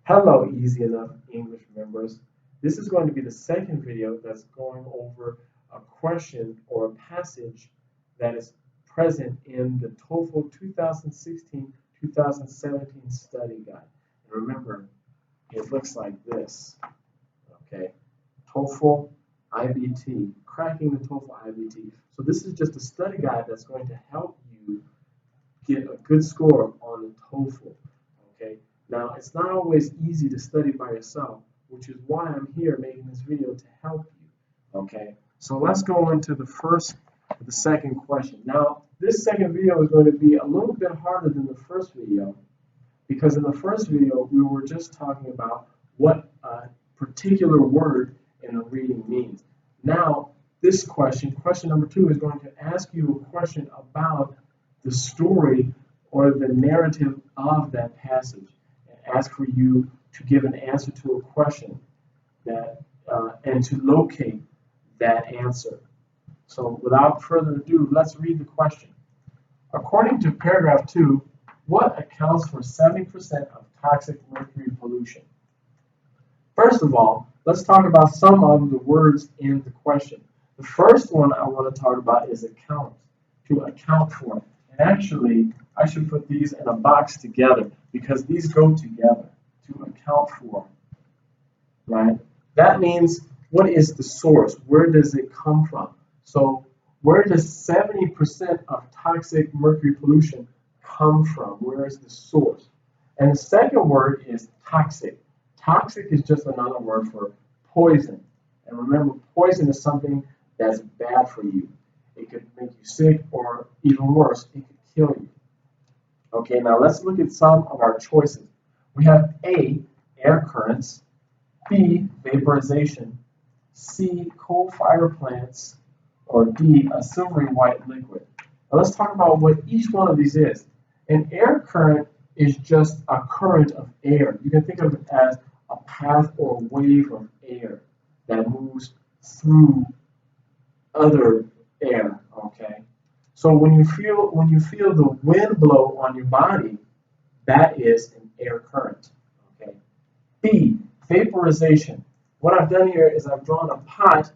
Hello, Easy Enough English members. This is going to be the second video that's going over a question or a passage that is present in the TOEFL 2016-2017 study guide. And remember, it looks like this, okay? TOEFL IBT, cracking the TOEFL IBT. So this is just a study guide that's going to help you get a good score on the TOEFL, okay? Now, it's not always easy to study by yourself, which is why I'm here making this video to help you, okay? So let's go into the second question. Now, this second video is going to be a little bit harder than the first video, because in the first video, we were just talking about what a particular word in the reading means. Now, this question number 2, is going to ask you a question about the story or the narrative of that passage, and ask for you to give an answer to a question that and to locate that answer. So without further ado, let's read the question. According to paragraph 2, what accounts for 70% of toxic mercury pollution? First of all, let's talk about some of the words in the question. The first one I want to talk about is account, to account for. And actually, I should put these in a box together because these go together, to account for, right? That means, what is the source? Where does it come from? So where does 70% of toxic mercury pollution come from? Where is the source? And the second word is toxic. Toxic is just another word for poison. And remember, poison is something that's bad for you. It could make you sick, or even worse, it could kill you. Okay, now let's look at some of our choices. We have A, air currents, B, vaporization, C, coal-fired plants, or D, a silvery white liquid. Now let's talk about what each one of these is. An air current is just a current of air. You can think of it as a path or a wave of air that moves through other air, okay? So when you feel the wind blow on your body, that is an air current, okay? B, vaporization. What I've done here is I've drawn a pot,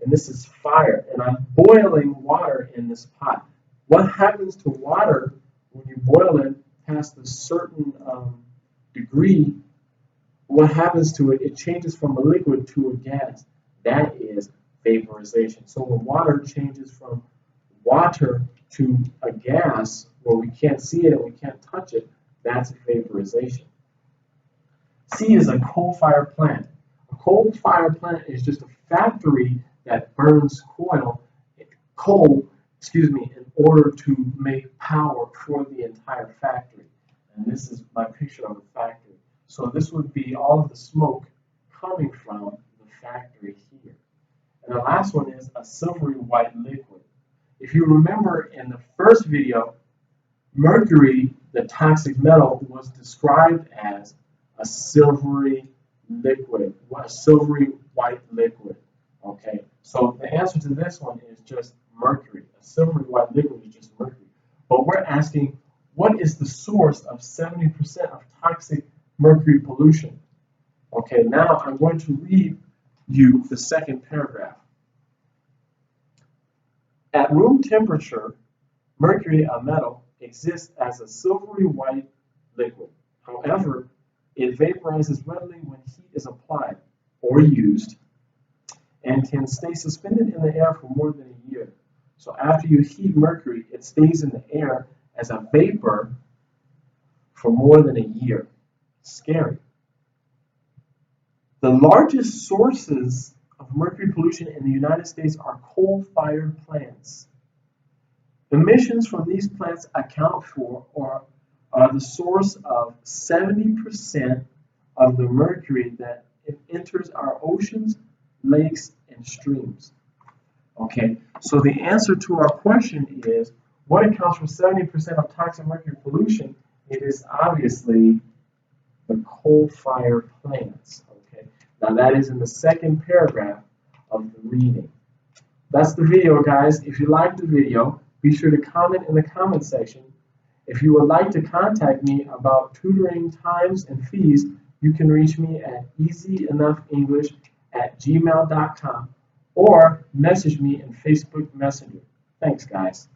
and this is fire, and I'm boiling water in this pot. What happens to water when you boil it past a certain degree? What happens to it? It changes from a liquid to a gas. That is vaporization. So when water changes from water to a gas where we can't see it and we can't touch it, that's vaporization. C is a coal-fired plant. A coal-fired plant is just a factory that burns coal, in order to make power for the entire factory. And this is my picture of a factory. So this would be all of the smoke coming from the factory here. And the last one is a silvery white liquid. If you remember in the first video, mercury, the toxic metal, was described as a silvery liquid, a silvery white liquid. Okay, so the answer to this one is just mercury. A silvery white liquid is just mercury. But we're asking, what is the source of 70% of toxic mercury pollution? Okay, now I'm going to read you the second paragraph. At room temperature, mercury, a metal, exists as a silvery white liquid. However, it vaporizes readily when heat is applied or used, and can stay suspended in the air for more than a year. So after you heat mercury, it stays in the air as a vapor for more than a year. Scary. The largest sources of mercury pollution in the United States are coal-fired plants. Emissions from these plants account for or are the source of 70% of the mercury that enters our oceans, lakes, and streams. Okay, so the answer to our question is, what accounts for 70% of toxic mercury pollution? It is obviously the coal-fired plants. Okay, now that is in the second paragraph of the reading. That's the video, guys. If you liked the video, be sure to comment in the comment section. If you would like to contact me about tutoring times and fees, you can reach me at easyenouughenglish@gmail.com or message me in Facebook Messenger. Thanks, guys.